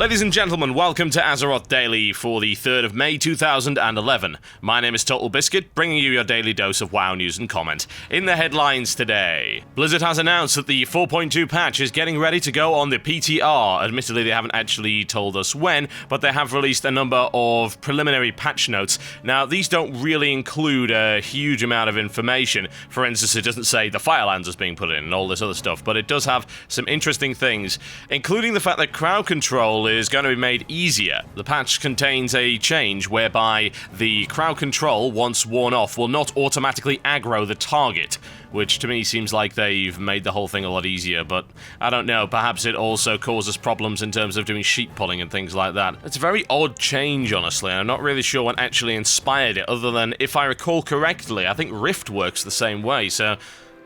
Ladies and gentlemen, welcome to Azeroth Daily for the 3rd of May 2011. My name is TotalBiscuit, bringing you your daily dose of WoW news and comment. In the headlines today, Blizzard has announced that the 4.2 patch is getting ready to go on the PTR. Admittedly, they haven't actually told us when, but they have released a number of preliminary patch notes. Now, these don't really include a huge amount of information. For instance, it doesn't say the Firelands is being put in and all this other stuff, but it does have some interesting things, including the fact that crowd control is going to be made easier. The patch contains a change whereby the crowd control, once worn off, will not automatically aggro the target, which to me seems like they've made the whole thing a lot easier, but I don't know, perhaps it also causes problems in terms of doing sheep pulling and things like that. It's a very odd change, honestly, and I'm not really sure what actually inspired it, other than, if I recall correctly, I think Rift works the same way, so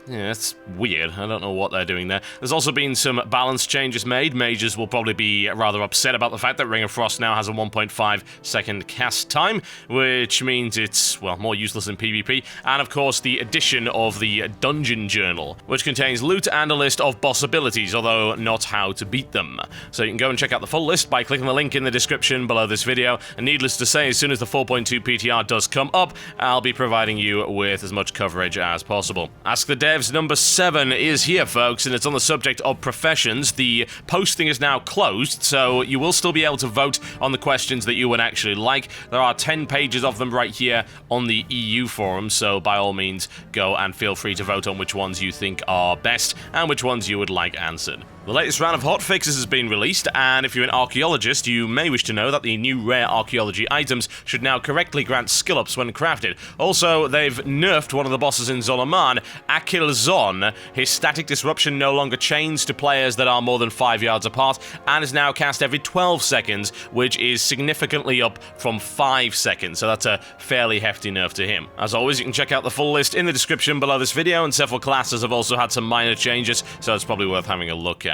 yeah, it's weird. I don't know what they're doing there. There's also been some balance changes made. Mages will probably be rather upset about the fact that Ring of Frost now has a 1.5 second cast time, which means it's, well, more useless in PvP. And of course, the addition of the Dungeon Journal, which contains loot and a list of boss abilities, although not how to beat them. So you can go and check out the full list by clicking the link in the description below this video. And needless to say, as soon as the 4.2 PTR does come up, I'll be providing you with as much coverage as possible. Ask the Devs number 7 is here, folks, and it's on the subject of professions. The posting is now closed, so you will still be able to vote on the questions that you would actually like. There are 10 pages of them right here on the EU forum, so by all means, go and feel free to vote on which ones you think are best and which ones you would like answered. The latest round of Hotfixes has been released, and if you're an archaeologist, you may wish to know that the new rare archaeology items should now correctly grant skill-ups when crafted. Also, they've nerfed one of the bosses in Zolaman, Akilzon. His static disruption no longer chains to players that are more than 5 yards apart, and is now cast every 12 seconds, which is significantly up from 5 seconds, so that's a fairly hefty nerf to him. As always, you can check out the full list in the description below this video, and several classes have also had some minor changes, so it's probably worth having a look at.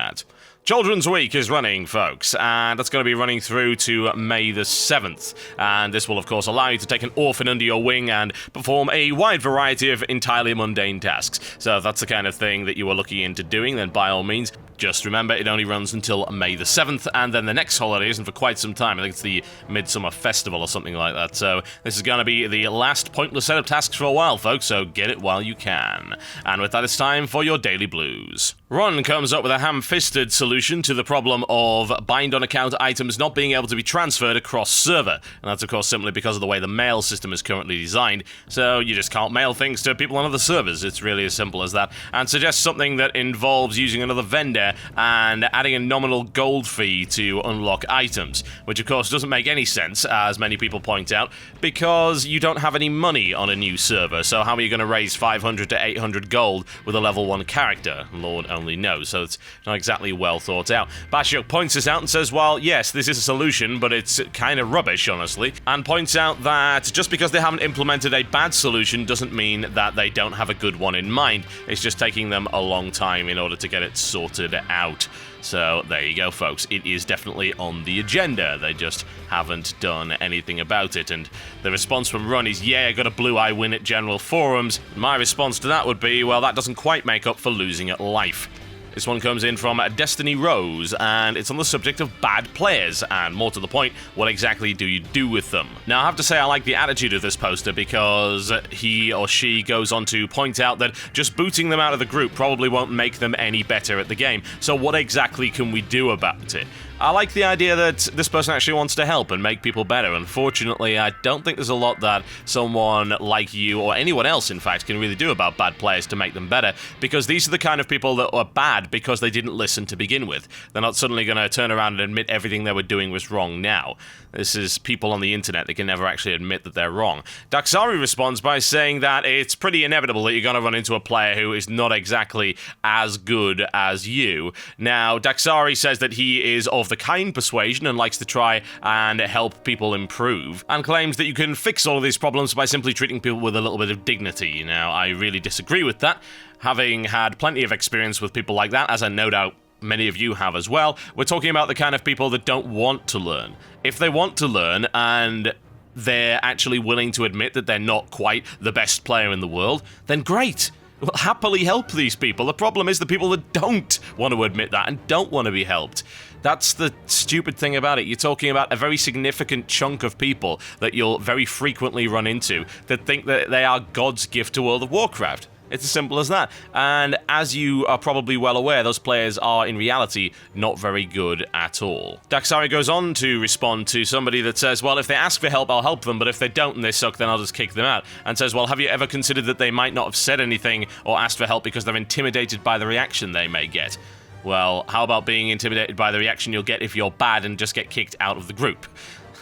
Children's Week is running, folks, and that's going to be running through to May the 7th, and this will, of course, allow you to take an orphan under your wing and perform a wide variety of entirely mundane tasks. So if that's the kind of thing that you are looking into doing, then by all means, just remember, it only runs until May the 7th, and then the next holiday isn't for quite some time. I think it's the Midsummer Festival or something like that. So this is going to be the last pointless set of tasks for a while, folks, so get it while you can. And with that, it's time for your Daily Blues. Ron comes up with a ham-fisted solution to the problem of bind-on-account items not being able to be transferred across server. And that's, of course, simply because of the way the mail system is currently designed. So you just can't mail things to people on other servers. It's really as simple as that. And suggests something that involves using another vendor and adding a nominal gold fee to unlock items, which of course doesn't make any sense, as many people point out, because you don't have any money on a new server, so how are you going to raise 500 to 800 gold with a level 1 character? Lord only knows, so it's not exactly well thought out. Bashuk points this out and says, well, yes, this is a solution, but it's kind of rubbish, honestly, and points out that just because they haven't implemented a bad solution doesn't mean that they don't have a good one in mind. It's just taking them a long time in order to get it sorted out. So there you go, folks. It is definitely on the agenda. They just haven't done anything about it. And the response from Run is, yeah, I got a blue eye win at General Forums. My response to that would be, well, that doesn't quite make up for losing at life. This one comes in from Destiny Rose, and it's on the subject of bad players, and more to the point, what exactly do you do with them? Now, I have to say I like the attitude of this poster, because he or she goes on to point out that just booting them out of the group probably won't make them any better at the game, so what exactly can we do about it? I like the idea that this person actually wants to help and make people better. Unfortunately, I don't think there's a lot that someone like you, or anyone else in fact, can really do about bad players to make them better, because these are the kind of people that are bad because they didn't listen to begin with. They're not suddenly going to turn around and admit everything they were doing was wrong now. This is people on the internet that can never actually admit that they're wrong. Daxari responds by saying that it's pretty inevitable that you're going to run into a player who is not exactly as good as you. Now, Daxari says that he is of the kind persuasion and likes to try and help people improve, and claims that you can fix all of these problems by simply treating people with a little bit of dignity. Now, I really disagree with that, having had plenty of experience with people like that, as I no doubt many of you have as well. We're talking about the kind of people that don't want to learn. If they want to learn and they're actually willing to admit that they're not quite the best player in the world, then great. We'll happily help these people. The problem is the people that don't want to admit that and don't want to be helped. That's the stupid thing about it. You're talking about a very significant chunk of people that you'll very frequently run into that think that they are God's gift to World of Warcraft. It's as simple as that. And as you are probably well aware, those players are, in reality, not very good at all. Daxari goes on to respond to somebody that says, well, if they ask for help, I'll help them, but if they don't and they suck, then I'll just kick them out. And says, well, have you ever considered that they might not have said anything or asked for help because they're intimidated by the reaction they may get? Well, how about being intimidated by the reaction you'll get if you're bad and just get kicked out of the group?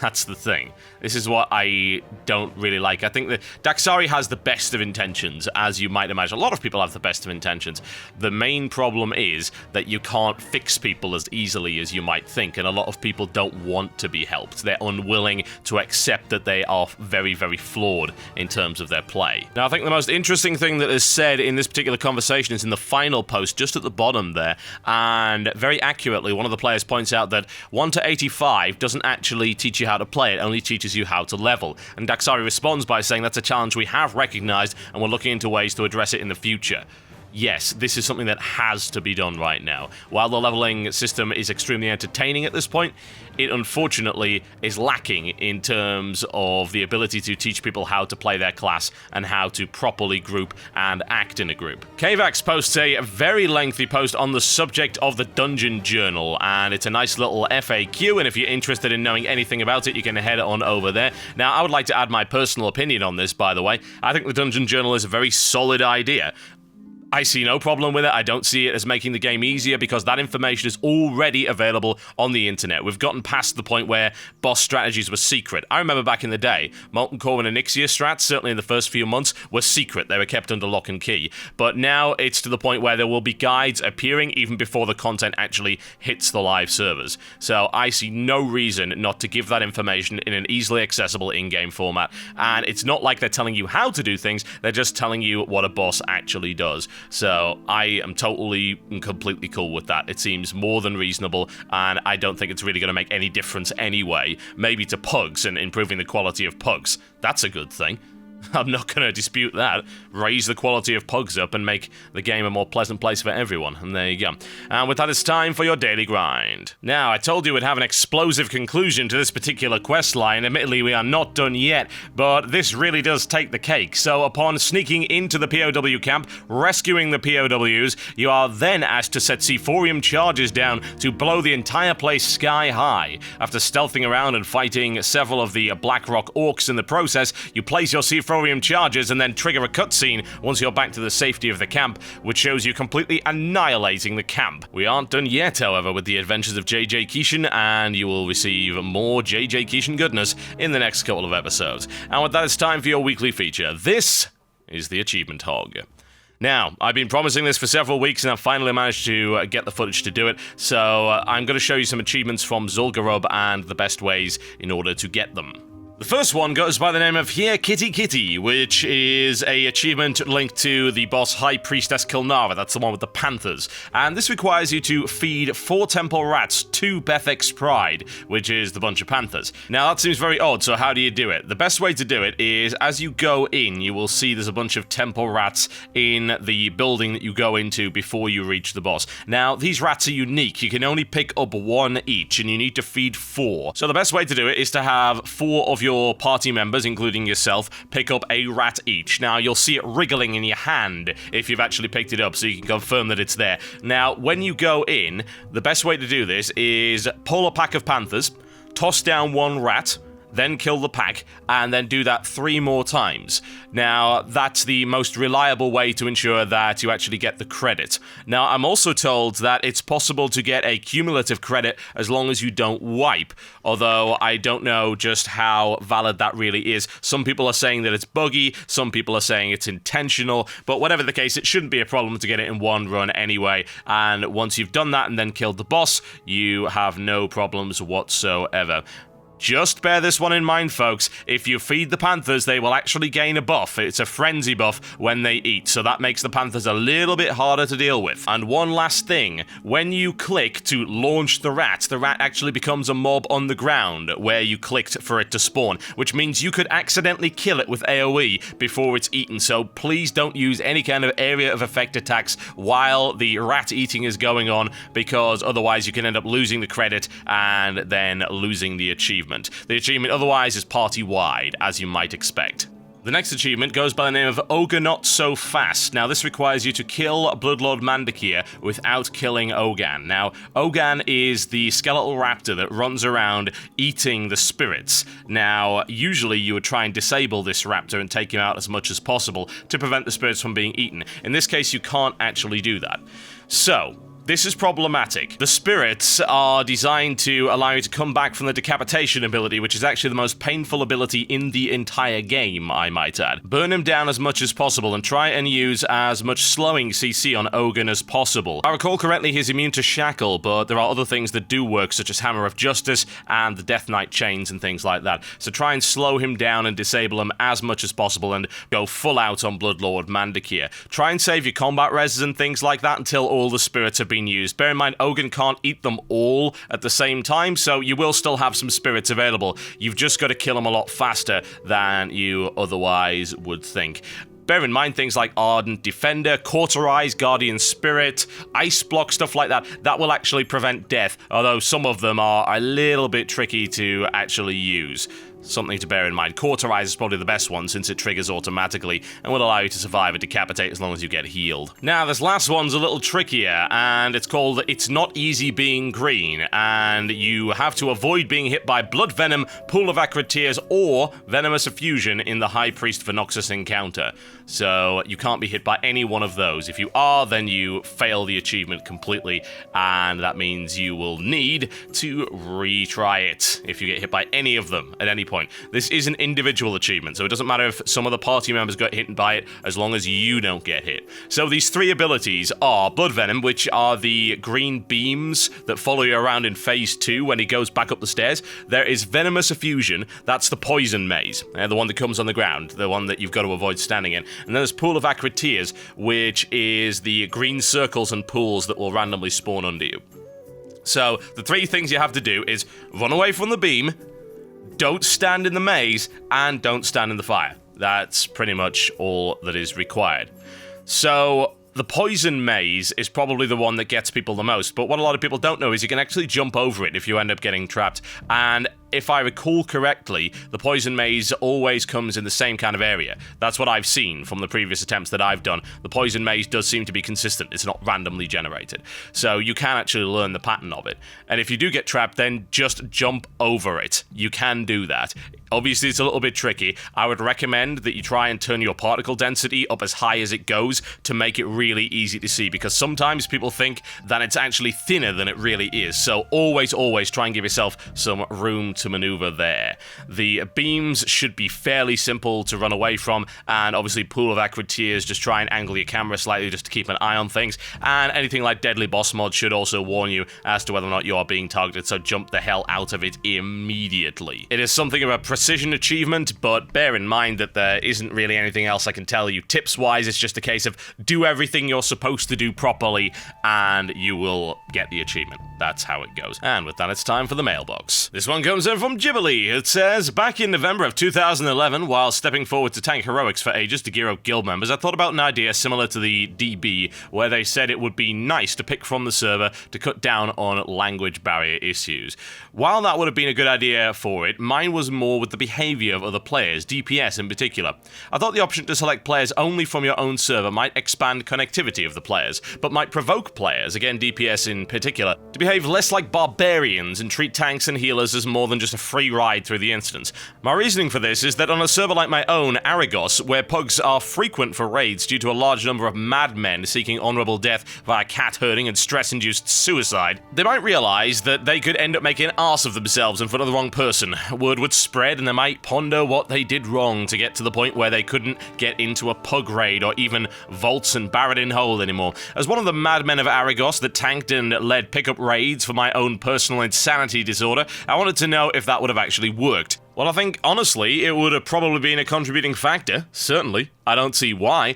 That's the thing. This is what I don't really like. I think that Daxari has the best of intentions, as you might imagine. A lot of people have the best of intentions. The main problem is that you can't fix people as easily as you might think, and a lot of people don't want to be helped. They're unwilling to accept that they are very, very flawed in terms of their play. Now, I think the most interesting thing that is said in this particular conversation is in the final post, just at the bottom there, and very accurately, one of the players points out that 1 to 85 doesn't actually teach you how to play, it only teaches you how to level. And Daxari responds by saying that's a challenge we have recognized and we're looking into ways to address it in the future. Yes, this is something that has to be done right now. While the leveling system is extremely entertaining at this point, it unfortunately is lacking in terms of the ability to teach people how to play their class and how to properly group and act in a group. Kvax posts a very lengthy post on the subject of the Dungeon Journal, and it's a nice little FAQ, and if you're interested in knowing anything about it, you can head on over there. Now, I would like to add my personal opinion on this, by the way. I think the Dungeon Journal is a very solid idea. I see no problem with it. I don't see it as making the game easier because that information is already available on the internet. We've gotten past the point where boss strategies were secret. I remember back in the day, Molten Core and Onyxia strats, certainly in the first few months, were secret. They were kept under lock and key. But now it's to the point where there will be guides appearing even before the content actually hits the live servers. So I see no reason not to give that information in an easily accessible in-game format. And it's not like they're telling you how to do things, they're just telling you what a boss actually does. So I am totally and completely cool with that. It seems more than reasonable, and I don't think it's really going to make any difference anyway. Maybe to pugs and improving the quality of pugs. That's a good thing. I'm not going to dispute that. Raise the quality of pugs up and make the game a more pleasant place for everyone. And there you go. And with that, it's time for your daily grind. Now, I told you we'd have an explosive conclusion to this particular quest line. Admittedly, we are not done yet, but this really does take the cake. So upon sneaking into the POW camp, rescuing the POWs, you are then asked to set Sephorium charges down to blow the entire place sky high. After stealthing around and fighting several of the Blackrock orcs in the process, you place your Sephorium charges and then trigger a cutscene once you're back to the safety of the camp, which shows you completely annihilating the camp. We aren't done yet, however, with the adventures of JJ Kishin, and you will receive more JJ Kishin goodness in the next couple of episodes. And with that, it's time for your weekly feature. This is the Achievement Hog. Now, I've been promising this for several weeks and I've finally managed to get the footage to do it, so I'm going to show you some achievements from Zul'Gurub and the best ways in order to get them. The first one goes by the name of Here Kitty Kitty, which is a achievement linked to the boss High Priestess Kilnara. That's the one with the panthers. And this requires you to feed 4 temple rats to Bethek's Pride, which is the bunch of panthers. Now, that seems very odd, so how do you do it? The best way to do it is, as you go in, you will see there's a bunch of temple rats in the building that you go into before you reach the boss. Now, these rats are unique. You can only pick up 1 each, and you need to feed 4. So the best way to do it is to have 4 of your party members, including yourself, pick up a rat each. Now, you'll see it wriggling in your hand if you've actually picked it up, so you can confirm that it's there. Now, when you go in, the best way to do this is pull a pack of panthers, toss down 1 rat, then kill the pack, and then do that 3 more times. Now, that's the most reliable way to ensure that you actually get the credit. Now, I'm also told that it's possible to get a cumulative credit as long as you don't wipe, although I don't know just how valid that really is. Some people are saying that it's buggy, some people are saying it's intentional, but whatever the case, it shouldn't be a problem to get it in 1 run anyway, and once you've done that and then killed the boss, you have no problems whatsoever. Just bear this one in mind, folks. If you feed the panthers, they will actually gain a buff. It's a frenzy buff when they eat, so that makes the panthers a little bit harder to deal with. And one last thing, when you click to launch the rat actually becomes a mob on the ground where you clicked for it to spawn, which means you could accidentally kill it with AoE before it's eaten, so please don't use any kind of area of effect attacks while the rat eating is going on, because otherwise you can end up losing the credit and then losing the achievement. The achievement otherwise is party-wide, as you might expect. The next achievement goes by the name of Ogre Not So Fast. Now, this requires you to kill Bloodlord Mandakir without killing Ogan. Now, Ogan is the skeletal raptor that runs around eating the spirits. Now, usually you would try and disable this raptor and take him out as much as possible to prevent the spirits from being eaten. In this case, you can't actually do that. So, this is problematic. The spirits are designed to allow you to come back from the decapitation ability, which is actually the most painful ability in the entire game, I might add. Burn him down as much as possible and try and use as much slowing CC on Ogan as possible. I recall correctly, he's immune to Shackle, but there are other things that do work, such as Hammer of Justice and the Death Knight chains and things like that. So try and slow him down and disable him as much as possible and go full out on Bloodlord Mandakir. Try and save your combat reses and things like that until all the spirits have been used. Bear in mind, Ogan can't eat them all at the same time, so you will still have some spirits available. You've just got to kill them a lot faster than you otherwise would think. Bear in mind things like Ardent Defender, Cauterize, Guardian Spirit, Ice Block, stuff like that. That will actually prevent death, although some of them are a little bit tricky to actually use. Something to bear in mind. Cauterize is probably the best one since it triggers automatically and will allow you to survive a decapitate as long as you get healed. Now, this last one's a little trickier, and it's called It's Not Easy Being Green, and you have to avoid being hit by Blood Venom, Pool of Acrid Tears, or Venomous Effusion in the High Priest Venoxus encounter. So you can't be hit by any one of those. If you are, then you fail the achievement completely, and that means you will need to retry it if you get hit by any of them at any point. This is an individual achievement, so it doesn't matter if some of the party members got hit by it, as long as you don't get hit. So these three abilities are Blood Venom, which are the green beams that follow you around in Phase 2 when he goes back up the stairs. There is Venomous Effusion, that's the poison maze, the one that comes on the ground, the one that you've got to avoid standing in. And then there's Pool of Acrid Tears, which is the green circles and pools that will randomly spawn under you. So the three things you have to do is run away from the beam, don't stand in the maze, and don't stand in the fire. That's pretty much all that is required. So the poison maze is probably the one that gets people the most, but what a lot of people don't know is you can actually jump over it if you end up getting trapped. And if I recall correctly, the poison maze always comes in the same kind of area. That's what I've seen from the previous attempts that I've done. The poison maze does seem to be consistent. It's not randomly generated. So you can actually learn the pattern of it. And if you do get trapped, then just jump over it. You can do that. Obviously, it's a little bit tricky. I would recommend that you try and turn your particle density up as high as it goes to make it really easy to see, because sometimes people think that it's actually thinner than it really is. So always try and give yourself some room to maneuver there. The beams should be fairly simple to run away from, and obviously Pool of Acrid Tears, just try and angle your camera slightly just to keep an eye on things, and anything like Deadly Boss Mod should also warn you as to whether or not you are being targeted, so jump the hell out of it immediately. It is something of a precision achievement, but bear in mind that there isn't really anything else I can tell you. Tips-wise, it's just a case of do everything you're supposed to do properly, and you will get the achievement. That's how it goes. And with that, it's time for the mailbox. This one comes in from Ghibli. It says, back in November of 2011, while stepping forward to tank heroics for ages to gear up guild members, I thought about an idea similar to the DB, where they said it would be nice to pick from the server to cut down on language barrier issues. While that would have been a good idea for it, mine was more with the behavior of other players, DPS in particular. I thought the option to select players only from your own server might expand connectivity of the players, but might provoke players, again DPS in particular, to behave less like barbarians and treat tanks and healers as more than just a free ride through the instance. My reasoning for this is that on a server like my own, Aragos, where pugs are frequent for raids due to a large number of madmen seeking honorable death via cat herding and stress-induced suicide, they might realize that they could end up making an arse of themselves in front of the wrong person. Word would spread, head and they might ponder what they did wrong to get to the point where they couldn't get into a pug raid or even vaults and Barradin Hold anymore. As one of the madmen of Aragos that tanked and led pickup raids for my own personal insanity disorder, I wanted to know if that would have actually worked. Well, I think, honestly, it would have probably been a contributing factor. Certainly. I don't see why.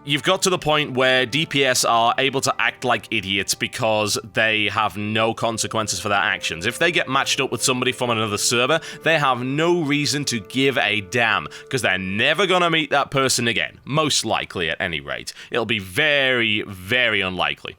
You've got to the point where DPS are able to act like idiots because they have no consequences for their actions. If they get matched up with somebody from another server, they have no reason to give a damn, because they're never gonna meet that person again. Most likely, at any rate. It'll be very, very unlikely.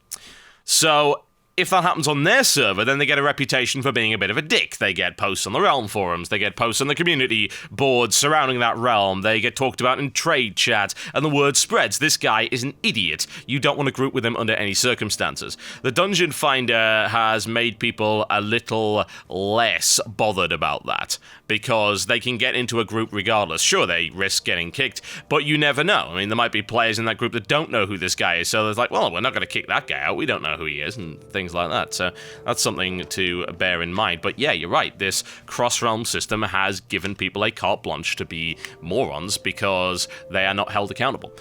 So, if that happens on their server, then they get a reputation for being a bit of a dick. They get posts on the Realm forums, they get posts on the community boards surrounding that realm, they get talked about in trade chat, and the word spreads. This guy is an idiot. You don't want to group with him under any circumstances. The Dungeon Finder has made people a little less bothered about that, because they can get into a group regardless. Sure, they risk getting kicked, but you never know. I mean, there might be players in that group that don't know who this guy is, so it's like, well, we're not going to kick that guy out, we don't know who he is, and things like that. So that's something to bear in mind. But yeah, you're right. This cross-realm system has given people a carte blanche to be morons because they are not held accountable.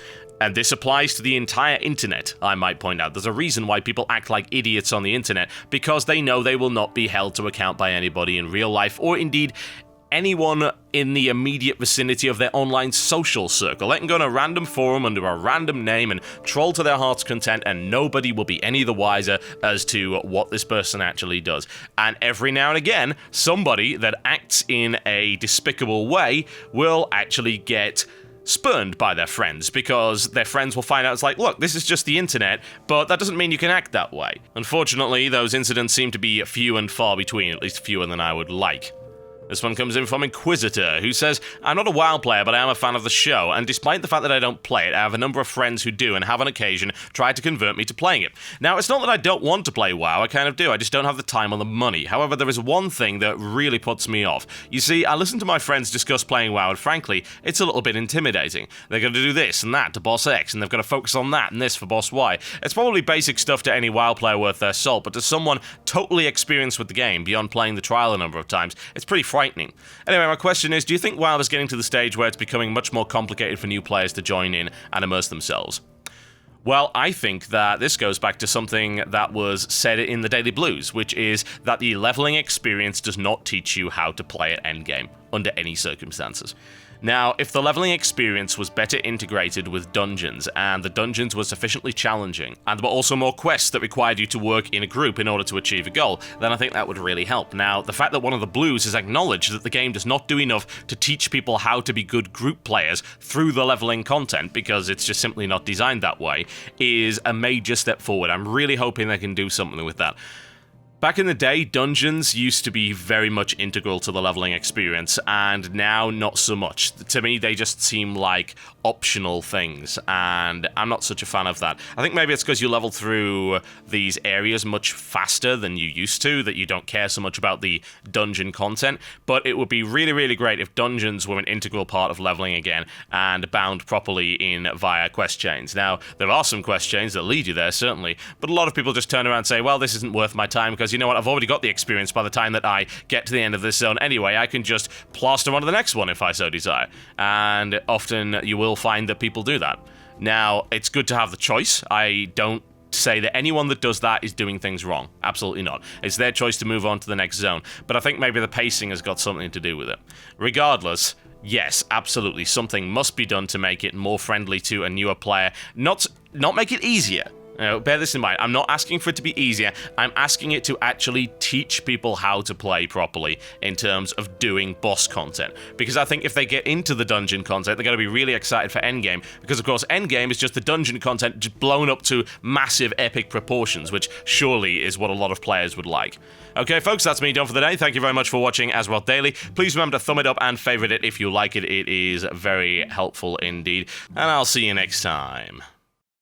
And this applies to the entire internet, I might point out. There's a reason why people act like idiots on the internet, because they know they will not be held to account by anybody in real life, or indeed anyone in the immediate vicinity of their online social circle. They can go on a random forum under a random name and troll to their heart's content, and nobody will be any the wiser as to what this person actually does. And every now and again, somebody that acts in a despicable way will actually get spurned by their friends, because their friends will find out it's like, look, this is just the internet, but that doesn't mean you can act that way. Unfortunately, those incidents seem to be few and far between, at least fewer than I would like. This one comes in from Inquisitor, who says, I'm not a WoW player, but I am a fan of the show, and despite the fact that I don't play it, I have a number of friends who do and have on occasion tried to convert me to playing it. Now, it's not that I don't want to play WoW, I kind of do, I just don't have the time or the money. However, there is one thing that really puts me off. You see, I listen to my friends discuss playing WoW, and frankly, it's a little bit intimidating. They're going to do this and that to boss X, and they've got to focus on that and this for boss Y. It's probably basic stuff to any WoW player worth their salt, but to someone totally experienced with the game, beyond playing the trial a number of times, it's pretty frightening. Anyway, my question is, do you think WoW is getting to the stage where it's becoming much more complicated for new players to join in and immerse themselves? Well, I think that this goes back to something that was said in the Daily Blues, which is that the leveling experience does not teach you how to play at endgame, under any circumstances. Now, if the leveling experience was better integrated with dungeons, and the dungeons were sufficiently challenging, and there were also more quests that required you to work in a group in order to achieve a goal, then I think that would really help. Now, the fact that one of the Blues has acknowledged that the game does not do enough to teach people how to be good group players through the leveling content, because it's just simply not designed that way, is a major step forward. I'm really hoping they can do something with that. Back in the day, dungeons used to be very much integral to the leveling experience, and now not so much. To me, they just seem like optional things, and I'm not such a fan of that. I think maybe it's because you level through these areas much faster than you used to, that you don't care so much about the dungeon content, but it would be really, really great if dungeons were an integral part of leveling again, and bound properly in via quest chains. Now, there are some quest chains that lead you there, certainly, but a lot of people just turn around and say, well, this isn't worth my time, because you know what, I've already got the experience by the time that I get to the end of this zone anyway. I can just plaster on to the next one if I so desire. And often you will find that people do that. Now, it's good to have the choice. I don't say that anyone that does that is doing things wrong. Absolutely not. It's their choice to move on to the next zone. But I think maybe the pacing has got something to do with it. Regardless, yes, absolutely, something must be done to make it more friendly to a newer player. Not make it easier. Bear this in mind, I'm not asking for it to be easier, I'm asking it to actually teach people how to play properly in terms of doing boss content. Because I think if they get into the dungeon content, they're going to be really excited for endgame, because of course endgame is just the dungeon content just blown up to massive epic proportions, which surely is what a lot of players would like. Okay folks, that's me done for the day. Thank you very much for watching Azeroth Daily. Please remember to thumb it up and favorite it if you like it. It is very helpful indeed. And I'll see you next time.